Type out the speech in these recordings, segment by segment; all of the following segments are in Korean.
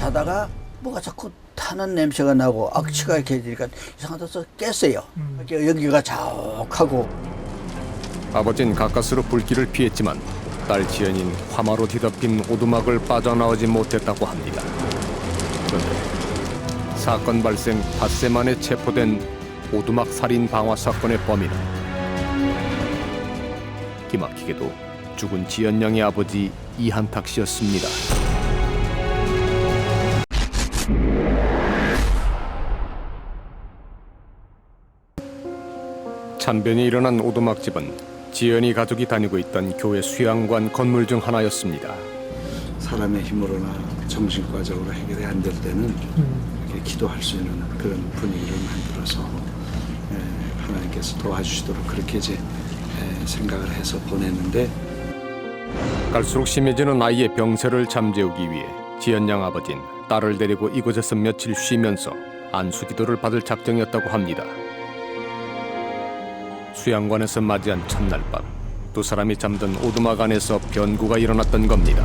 자다가 뭐가 자꾸 타는 냄새가 나고 악취가 이렇게 되니까 이상하다서 깼어요. 여기가 자욱하고. 아버지는 가까스로 불길을 피했지만 딸 지연인 화마로 뒤덮인 오두막을 빠져나오지 못했다고 합니다. 그런데 사건 발생 닷새 만에 체포된 오두막 살인 방화 사건의 범인은 기막히게도 죽은 지연 양의 아버지 이한탁 씨였습니다. 참변이 일어난 오두막 집은 지연이 가족이 다니고 있던 교회 수양관 건물 중 하나였습니다. 사람의 힘으로나 정신과적으로 해결이 안 될 때는 이렇게 기도할 수 있는 그런 분위기를 만들어서 하나님께서 도와주시도록 그렇게 이제 생각을 해서 보냈는데, 갈수록 심해지는 아이의 병세를 잠재우기 위해 지연 양 아버지는 딸을 데리고 이곳에서 며칠 쉬면서 안수기도를 받을 작정이었다고 합니다. 수양관에서 맞이한 첫날 밤, 두 사람이 잠든 오두막 안에서 변구가 일어났던 겁니다.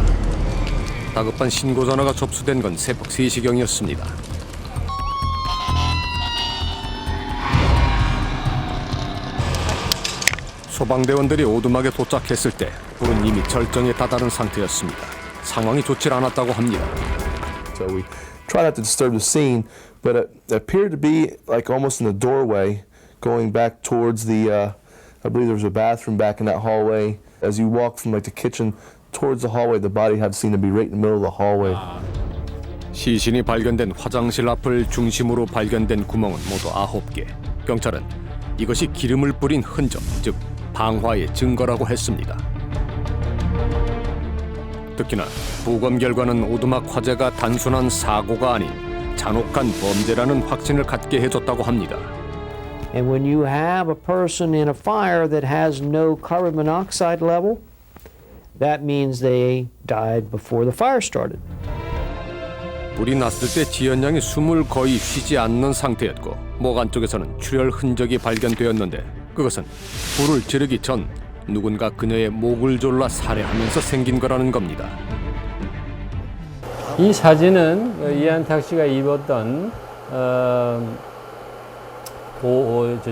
다급한 신고 전화가 접수된 건 새벽 3시경이었습니다. 소방대원들이 오두막에 도착했을 때 불은 이미 절정에 다다른 상태였습니다. 상황이 좋지 않았다고 합니다. So we try not to disturb the scene, but it appeared to be like almost in the doorway, going back towards the, I believe there was a bathroom back in that hallway. As you walk from like the kitchen towards the hallway, the body had seemed to be right in the middle of the hallway. 시신이 발견된 화장실 앞을 중심으로 발견된 구멍은 모두 9개. 경찰은 이것이 기름을 뿌린 흔적, 즉 방화의 증거라고 했습니다. 특히나 부검 결과는 오두막 화재가 단순한 사고가 아닌 잔혹한 범죄라는 확신을 갖게 해줬다고 합니다. And when you have a person in a fire that has no carbon monoxide level, that means they died before the fire started. 불이 났을 때 지연 양이 숨을 거의 쉬지 않는 상태였고 목 안쪽에서는 출혈 흔적이 발견되었는데 그것은 불을 지르기 전 누군가 그녀의 목을 졸라 살해하면서 생긴 거라는 겁니다. 이 사진은 이한탁 씨가 입었던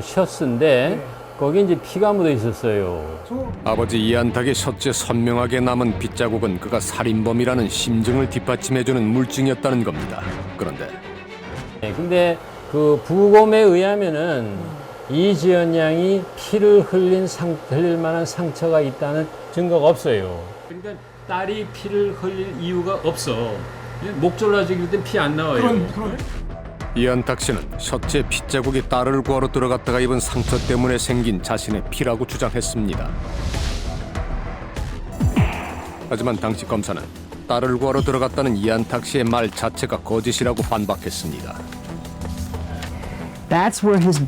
셔츠인데 거기 이제 피가 묻어 있었어요. 아버지 이한탁의 셔츠에 선명하게 남은 빗자국은 그가 살인범이라는 심증을 뒷받침해주는 물증이었다는 겁니다. 그런데 근데 그 부검에 의하면은 이지연 양이 피를 흘릴 만한 상처가 있다는 증거가 없어요. 그러니까 딸이 피를 흘릴 이유가 없어. 목 졸라 죽일 땐 피 안 나와요. 이한탁 씨는 셔츠에 핏자국이 딸을 구하러 들어갔다가 입은 상처 때문에 생긴 자신의 피라고 주장했습니다. 하지만 당시 검사는 딸을 구하러 들어갔다는 이한탁 씨의 말 자체가 거짓이라고 반박했습니다. That's where his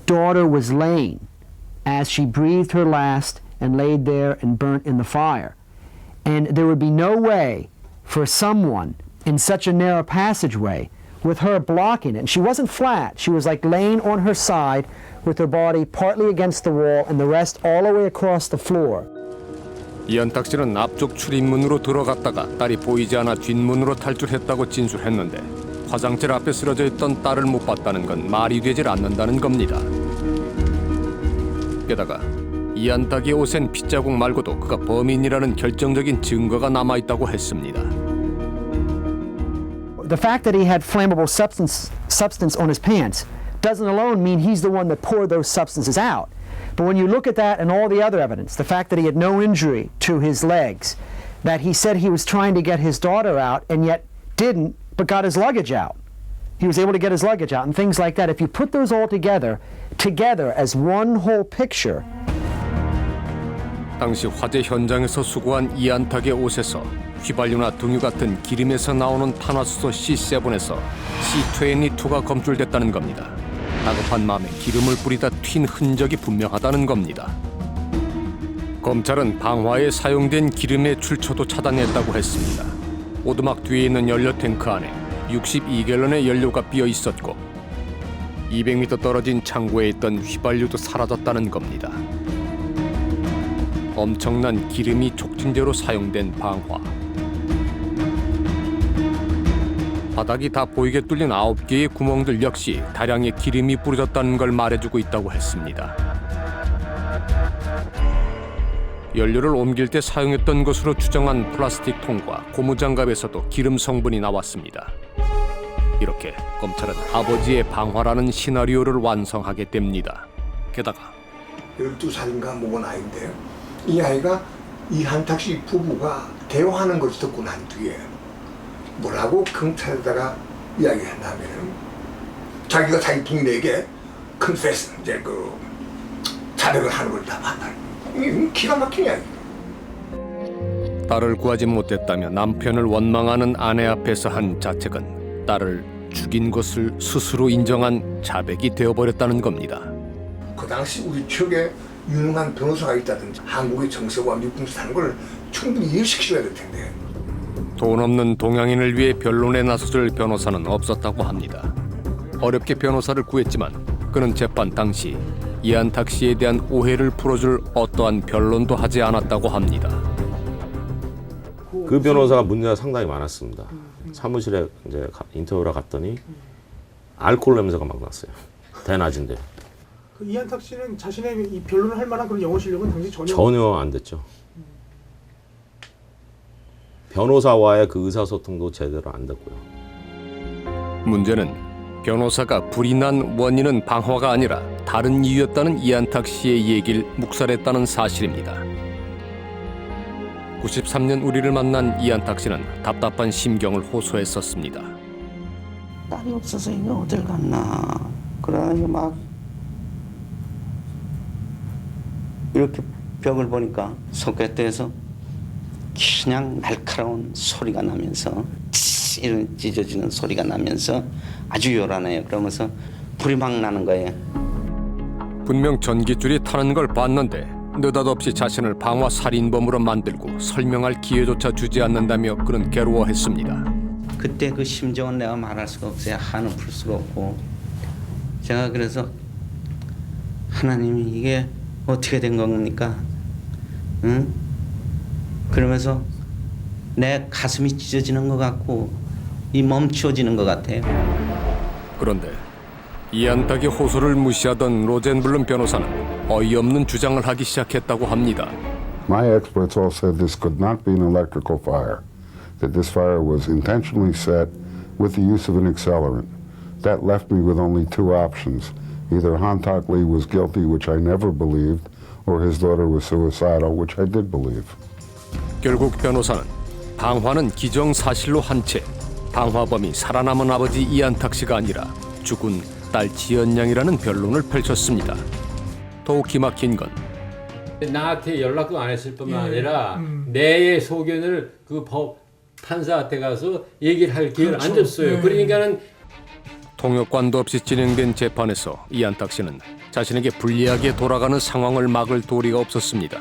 daughter was laying as she breathed her last and laid there and burnt in the fire. And there would be no way for someone in such a narrow passageway with her blocking it. And she wasn't flat. She was like laying on her side with her body partly against the wall and the rest all the way across the floor. 이한탁 씨는 앞쪽 출입문으로 들어갔다가 딸이 보이지 않아 뒷문으로 탈출했다고 진술했는데 화장실 앞에 쓰러져 있던 딸을 못 봤다는 건 말이 되질 않는다는 겁니다. 게다가 이한탁의 옷엔 핏자국 말고도 그가 범인이라는 결정적인 증거가 남아있다고 했습니다. The fact that he had flammable substance on his pants doesn't alone mean he's the one that poured those substances out. But when you look at that and all the other evidence, the fact that he had no injury to his legs, that he said he was trying to get his daughter out and yet didn't, but got his luggage out. He was able to get his luggage out and things like that. If you put those all together as one whole picture. 당시 화재 현장에서 수거한 이한탁의 옷에서 휘발유나 등유 같은 기름에서 나오는 탄화수소 C7에서 C22가 검출됐다는 겁니다. 다급한 마음에 기름을 뿌리다 튄 흔적이 분명하다는 겁니다. 검찰은 방화에 사용된 기름의 출처도 찾아냈다고 했습니다. 오두막 뒤에 있는 연료 탱크 안에 62갤런의 연료가 비어 있었고 200m 떨어진 창고에 있던 휘발유도 사라졌다는 겁니다. 엄청난 기름이 촉진제로 사용된 방화. 바닥이 다 보이게 뚫린 9개의 구멍들 역시 다량의 기름이 뿌려졌다는 걸 말해주고 있다고 했습니다. 연료를 옮길 때 사용했던 것으로 추정한 플라스틱 통과 고무장갑에서도 기름 성분이 나왔습니다. 이렇게 검찰은 아버지의 방화라는 시나리오를 완성하게 됩니다. 게다가 12살인가 먹은 아이인데요. 이 아이가 이한탁 씨 부부가 대화하는 것을 듣고 난 뒤에 뭐라고 경찰에다가 이야기했냐면 자기가 자기 동네에게 컨페스 이제 그 자백을 하는 걸 다 봤다. 기가 막힌 이야기. 딸을 구하지 못했다며 남편을 원망하는 아내 앞에서 한 자책은 딸을 죽인 것을 스스로 인정한 자백이 되어버렸다는 겁니다. 그 당시 우리 지역에 유능한 변호사가 있다든지 한국의 정서와 미국에서 사는 걸 충분히 이해시켜줘야 될 텐데. 돈 없는 동양인을 위해 변론에 나서줄 변호사는 없었다고 합니다. 어렵게 변호사를 구했지만 그는 재판 당시 이한탁 씨에 대한 오해를 풀어줄 어떠한 변론도 하지 않았다고 합니다. 그 변호사가 문제가 상당히 많았습니다. 사무실에 이제 인터뷰를 갔더니 알코올 냄새가 막 났어요. 대낮인데. 그 이한탁 씨는 자신의 이 변론을 할 만한 그런 영어 실력은 당시 전혀 안 됐죠. 변호사와의 그 의사소통도 제대로 안 됐고요. 문제는 변호사가 불이 난 원인은 방화가 아니라 다른 이유였다는 이한탁 씨의 얘기를 묵살했다는 사실입니다. 93년 우리를 만난 이한탁 씨는 답답한 심경을 호소했었습니다. 딸이 없어서 이게 어딜 갔나. 그러니 막 이렇게 벽을 보니까 소켓에서 그냥 날카로운 소리가 나면서 이런 찢어지는 소리가 나면서 아주 요란해요. 그러면서 불이 막 나는 거예요. 분명 전기줄이 타는 걸 봤는데 느닷없이 자신을 방화 살인범으로 만들고 설명할 기회조차 주지 않는다며 그는 괴로워했습니다. 그때 그 심정은 내가 말할 수가 없어요. 한은 풀 수가 없고. 제가 그래서 하나님이 이게 어떻게 된 겁니까? 응? 그러면서 내 가슴이 찢어지는 것 같고 이 멈추어지는 것 같아요. 그런데 이한탁의 호소를 무시하던 로젠블룸 변호사는 어이없는 주장을 하기 시작했다고 합니다. My experts all said this could not be an electrical fire, that this fire was intentionally set with the use of an accelerant. That left me with only two options. Either Han-Tak Lee was guilty, which I never believed, or his daughter was suicidal, which I did believe. 결국 변호사는 방화는 기정사실로 한 채 방화범이 살아남은 아버지 이한탁 씨가 아니라 죽은 딸 지연양이라는 변론을 펼쳤습니다. 더욱 기막힌 건 나한테 연락도 안 했을 뿐만 아니라 내 소견을 그 판사한테 가서 얘기를 할 기회를 안 줬어요. 그러니까는 통역관도 없이 진행된 재판에서 이한탁 씨는 자신에게 불리하게 돌아가는 상황을 막을 도리가 없었습니다.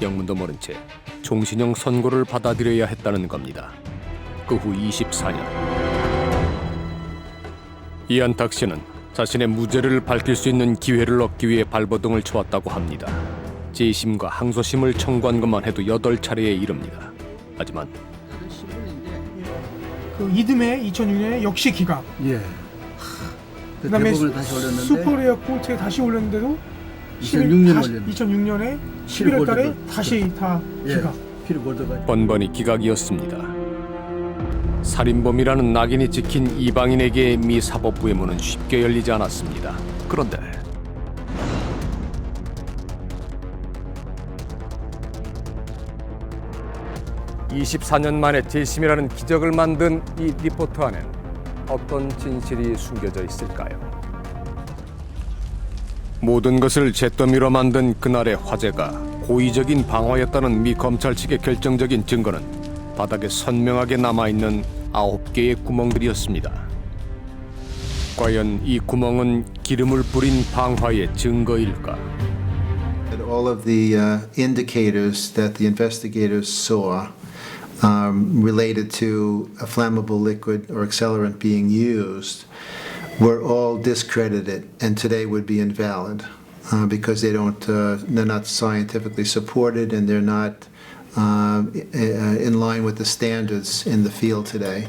영문도 모른 채 종신형 선고를 받아들여야 했다는 겁니다. 그 후 24년 이한탁 씨는 자신의 무죄를 밝힐 수 있는 기회를 얻기 위해 발버둥을 쳐왔다고 합니다. 재심과 항소심을 청구한 것만 해도 8차례에 이릅니다. 하지만 그 이듬해 2006년에 역시 기각. 예. 그다음에 다시 올렸는데 슈퍼레어 코트에 다시 올렸는데도 2006년에 11월 달에 다시 다 기각. 번번이 기각이었습니다. 살인범이라는 낙인이 찍힌 이방인에게 미 사법부의 문은 쉽게 열리지 않았습니다. 그런데 (24년) 만에 재심이라는 기적을 만든 이 리포트 안엔 어떤 진실이 숨겨져 있을까요? 모든 것을 잿더미로 만든 그날의 화재가 고의적인 방화였다는 미 검찰 측의 결정적인 증거는 바닥에 선명하게 남아있는 9개의 구멍들이었습니다. 과연 이 구멍은 기름을 뿌린 방화의 증거일까? All of the indicators that the investigators saw related to a flammable liquid or accelerant being used were all discredited and today would be invalid because they're not scientifically supported and they're not in line with the standards in the field today.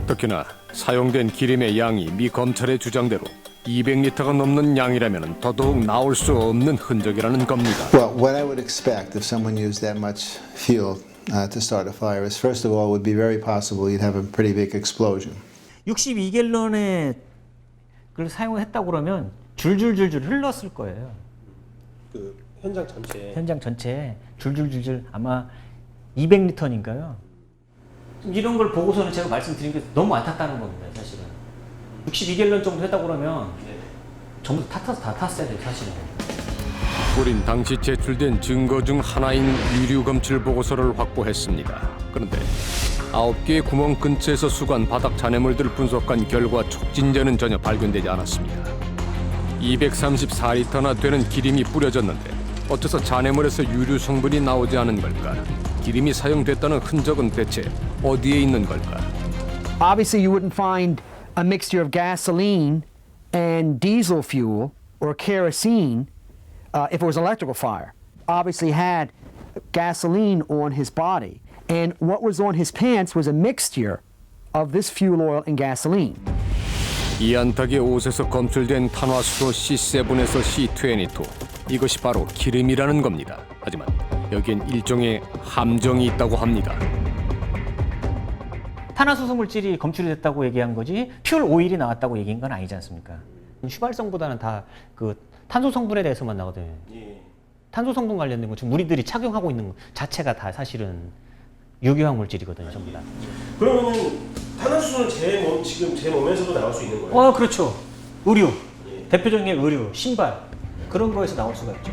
특히나 사용된 기름의 양이 미 검찰의 주장대로 200리터가 넘는 양이라면 더더욱 나올 수 없는 흔적이라는 겁니다. Well, what I would expect if someone used that much fuel to start a fire is, first of all, it would be very possible you'd have a pretty big explosion. 62갤런의 걸 사용했다고 그러면 줄줄줄줄 흘렀을 거예요. 그 현장 전체. 현장 전체에 줄줄줄줄 아마 200리터니까요. 이런 걸 보고서는 제가 말씀드린 게 너무 안탔다는 겁니다, 사실은. 62갤런 정도 했다고 그러면 전부 다 탔어야 돼요, 사실은. 우린 당시 제출된 증거 중 하나인 유류 검출 보고서를 확보했습니다. 그런데 9개의 구멍 근처에서 수거한 바닥 잔해물들을 분석한 결과 촉진제는 전혀 발견되지 않았습니다. 234리터나 되는 기름이 뿌려졌는데 어째서 잔해물에서 유류 성분이 나오지 않은 걸까? 기름이 사용됐다는 흔적은 대체 어디에 있는 걸까? Obviously, you wouldn't find a mixture of gasoline and diesel fuel or kerosene if it was an electrical fire. Obviously, had gasoline on his body, and what was on his pants was a mixture of this fuel oil and gasoline. 이안탁의 옷에서 검출된 탄화수소 C7에서 C22. 이것이 바로 기름이라는 겁니다. 하지만 여기엔 일종의 함정이 있다고 합니다. 탄화수소 물질이 검출이 됐다고 얘기한 거지 퓨얼 오일이 나왔다고 얘기한 건 아니지 않습니까? 휘발성보다는 다 그 탄소 성분에 대해서만 나거든요. 탄소 성분 관련된 거 지금 우리들이 착용하고 있는 거 자체가 다 사실은 유기화 물질이거든요, 전부 다. 그러면 탄화수소는 지금 제 몸에서도 나올 수 있는 거예요? 그렇죠. 의류, 대표적인 게 의류, 신발 그런 거에서 나올 수가 있죠.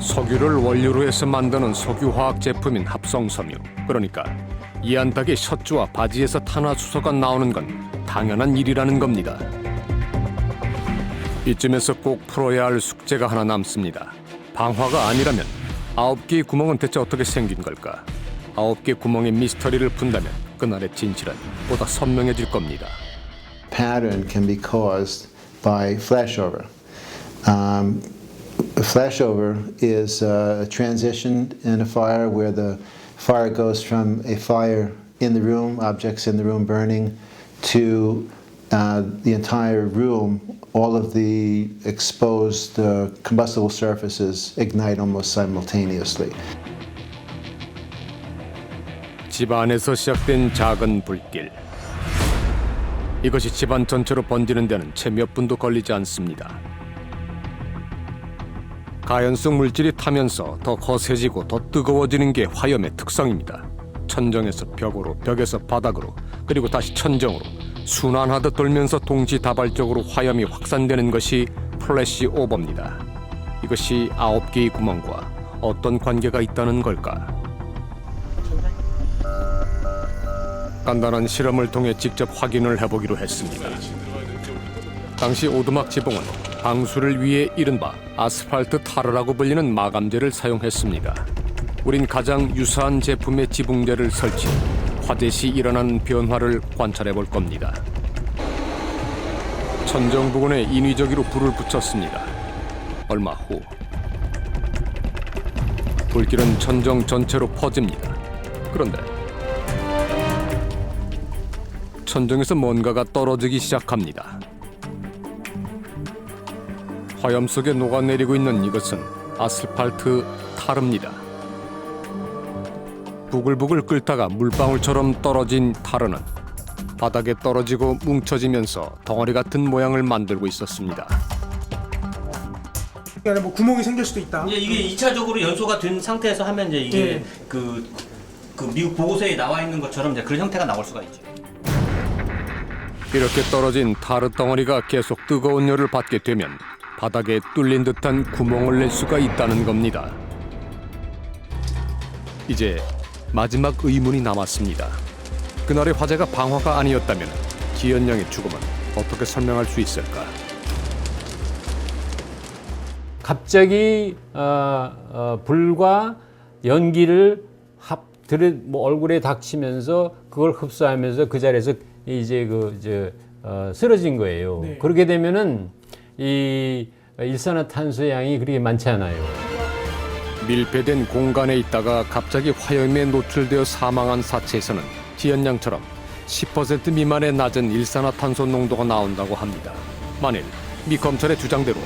석유를 원료로 해서 만드는 석유화학 제품인 합성섬유. 그러니까 이안탁의 셔츠와 바지에서 탄화수소가 나오는 건 당연한 일이라는 겁니다. 이쯤에서 꼭 풀어야 할 숙제가 하나 남습니다. 방화가 아니라면 9개의 구멍은 대체 어떻게 생긴 걸까? 9개 구멍의 미스터리를 푼다면 그날의 진실은 보다 선명해질 겁니다. Pattern can be caused by flashover. Flashover is a transition in a fire where the fire goes from a fire in the room, objects in the room burning, to the entire room. All of the exposed combustible surfaces ignite almost simultaneously. 집안에서 시작된 작은 불길. 이것이 집안 전체로 번지는 데는 채 몇 분도 걸리지 않습니다. 가연성 물질이 타면서 더 거세지고 더 뜨거워지는 게 화염의 특성입니다. 천정에서 벽으로, 벽에서 바닥으로, 그리고 다시 천정으로 순환하듯 돌면서 동시다발적으로 화염이 확산되는 것이 플래시 오버입니다. 이것이 9개의 구멍과 어떤 관계가 있다는 걸까? 간단한 실험을 통해 직접 확인을 해보기로 했습니다. 당시 오두막 지붕은 방수를 위해 이른바 아스팔트 타르라고 불리는 마감재를 사용했습니다. 우린 가장 유사한 제품의 지붕재를 설치, 화재 시 일어나는 변화를 관찰해 볼 겁니다. 천정 부근에 인위적으로 불을 붙였습니다. 얼마 후 불길은 천정 전체로 퍼집니다. 그런데 천정에서 뭔가가 떨어지기 시작합니다. 화염 속에 녹아내리고 있는 이것은 아스팔트 타르입니다. 부글부글 끓다가 물방울처럼 떨어진 타르는 바닥에 떨어지고 뭉쳐지면서 덩어리 같은 모양을 만들고 있었습니다. 그러니까 뭐 구멍이 생길 수도 있다. 이게 2차적으로 연소가 된 상태에서 하면 이제 이게 그 미국 보고서에 나와 있는 것처럼 이제 그런 형태가 나올 수가 있죠. 이렇게 떨어진 타르 덩어리가 계속 뜨거운 열을 받게 되면 바닥에 뚫린 듯한 구멍을 낼 수가 있다는 겁니다. 이제 마지막 의문이 남았습니다. 그날의 화재가 방화가 아니었다면 지연양의 죽음은 어떻게 설명할 수 있을까? 갑자기 불과 연기를 얼굴에 닥치면서 그걸 흡수하면서 그 자리에서 이제 쓰러진 거예요. 네. 그렇게 되면은 이 일산화탄소의 양이 그렇게 많지 않아요. 밀폐된 공간에 있다가 갑자기 화염에 노출되어 사망한 사체에서는 지연양처럼 10% 미만의 낮은 일산화탄소 농도가 나온다고 합니다. 만일 미 검찰의 주장대로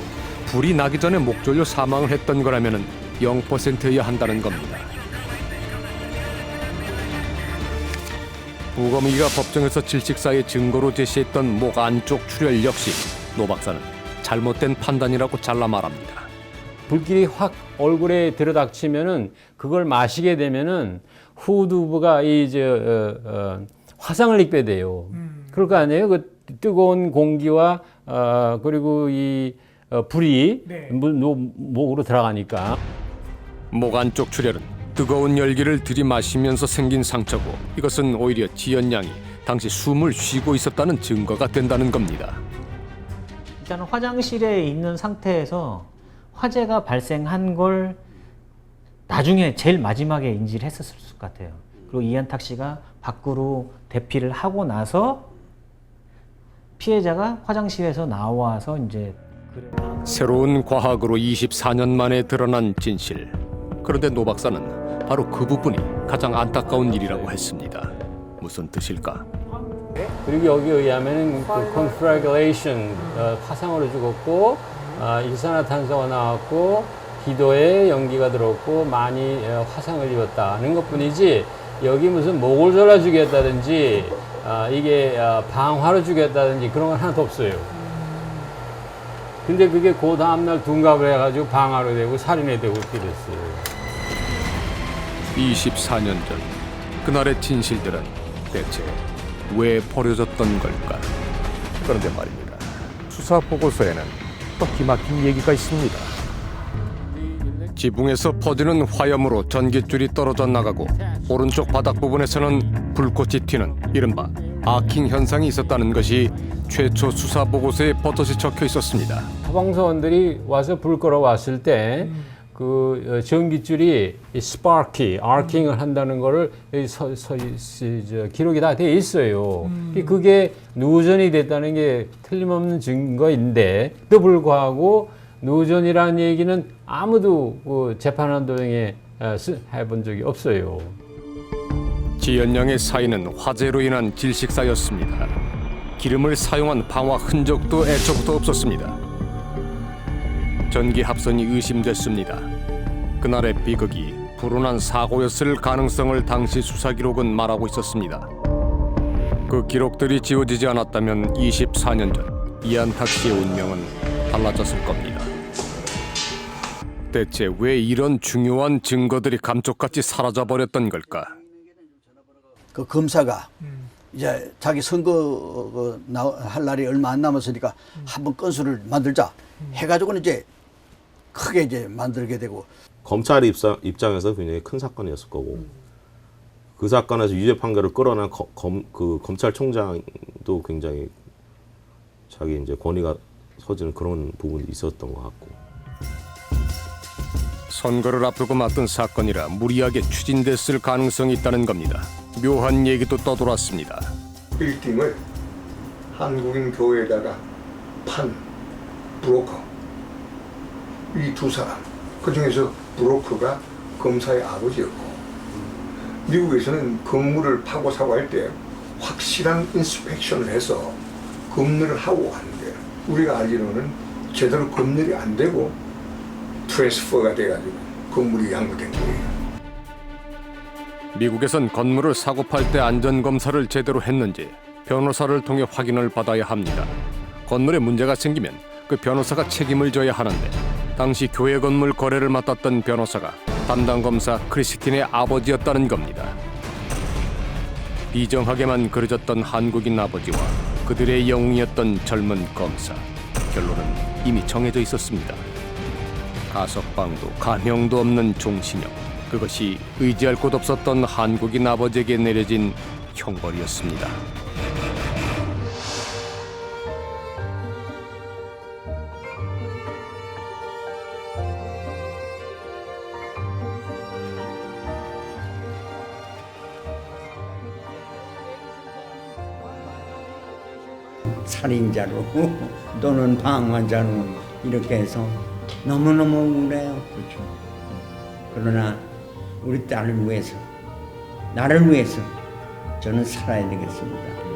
불이 나기 전에 목 졸려 사망을 했던 거라면 0%여야 한다는 겁니다. 부검의가 법정에서 질식사의 증거로 제시했던 목 안쪽 출혈 역시 노 박사는 잘못된 판단이라고 잘라 말합니다. 불길이 확 얼굴에 들어닥치면은 그걸 마시게 되면은 후두부가 화상을 입게 돼요. 그럴 거 아니에요? 그 뜨거운 공기와 그리고 이 불이 목으로 들어가니까. 목 안쪽 출혈은 뜨거운 열기를 들이마시면서 생긴 상처고 이것은 오히려 지연 양이 당시 숨을 쉬고 있었다는 증거가 된다는 겁니다. 일단은 화장실에 있는 상태에서 화재가 발생한 걸 나중에 제일 마지막에 인지를 했었을 것 같아요. 그리고 이안탁 씨가 밖으로 대피를 하고 나서 피해자가 화장실에서 나와서 이제 새로운 과학으로 24년 만에 드러난 진실. 그런데 노 박사는 바로 그 부분이 가장 안타까운 일이라고 했습니다. 무슨 뜻일까? 그리고 여기에 의하면 그 conflagration, 화상으로 죽었고 일산화탄소가 나왔고 기도에 연기가 들었고 많이 화상을 입었다는 것뿐이지 여기 무슨 목을 졸라 죽였다든지 이게 방화로 죽였다든지 그런 건 하나도 없어요. 근데 그게 그 다음날 둔갑을 해가지고 방화로 되고 살인이 되고 그렇게 됐어요. 24년 전 그날의 진실들은 대체 왜 버려졌던 걸까? 그런데 말입니다. 수사 보고서에는 또 기막힌 얘기가 있습니다. 지붕에서 퍼지는 화염으로 전깃줄이 떨어져 나가고 오른쪽 바닥 부분에서는 불꽃이 튀는 이른바 아킹 현상이 있었다는 것이 최초 수사 보고서에 버젓이 적혀 있었습니다. 소방서원들이 와서 불 끌어 왔을 때 그 전깃줄이 스파키, 아킹을 한다는 거를 기록이 다 돼 있어요. 그게 누전이 됐다는 게 틀림없는 증거인데 또 불구하고 누전이라는 얘기는 아무도 그 재판한 도중에 해본 적이 없어요. 지연 양의 사인은 화재로 인한 질식사였습니다. 기름을 사용한 방화 흔적도 애초부터 없었습니다. 전기 합선이 의심됐습니다. 그날의 비극이 불운한 사고였을 가능성을 당시 수사 기록은 말하고 있었습니다. 그 기록들이 지워지지 않았다면 24년 전 이안탁 씨의 운명은 달라졌을 겁니다. 대체 왜 이런 중요한 증거들이 감쪽같이 사라져버렸던 걸까? 그 검사가 이제 자기 선거 할 날이 얼마 안 남았으니까 한번 건수를 만들자 해가지고는 이제 크게 이제 만들게 되고 검찰 입장에서 굉장히 큰 사건이었을 거고 그 사건에서 유죄 판결을 끌어낸 그 검찰총장도 굉장히 자기 이제 권위가 서지는 그런 부분이 있었던 것 같고. 선거를 앞두고 맡은 사건이라 무리하게 추진됐을 가능성이 있다는 겁니다. 묘한 얘기도 떠돌았습니다. 빌딩을 한국인 교회에다가 판 브로커 이 두 사람 그 중에서 브로커가 검사의 아버지였고 미국에서는 건물을 파고 사고할 때 확실한 인스펙션을 해서 검열을 하고 하는데 우리가 알기로는 제대로 검열이 안 되고 트랜스퍼가 돼가지고 건물이 양도된 거예요. 미국에선 건물을 사고 팔 때 안전검사를 제대로 했는지 변호사를 통해 확인을 받아야 합니다. 건물에 문제가 생기면 그 변호사가 책임을 져야 하는데 당시 교회 건물 거래를 맡았던 변호사가 담당 검사 크리스틴의 아버지였다는 겁니다. 비정하게만 그려졌던 한국인 아버지와 그들의 영웅이었던 젊은 검사. 결론은 이미 정해져 있었습니다. 가석방도 가명도 없는 종신형. 그것이 의지할 곳 없었던 한국인 아버지에게 내려진 형벌이었습니다. 살인자로 또는 방화자로 이렇게 해서 너무너무 억울해요. 그렇죠. 그러나 우리 딸을 위해서, 나를 위해서 저는 살아야 되겠습니다.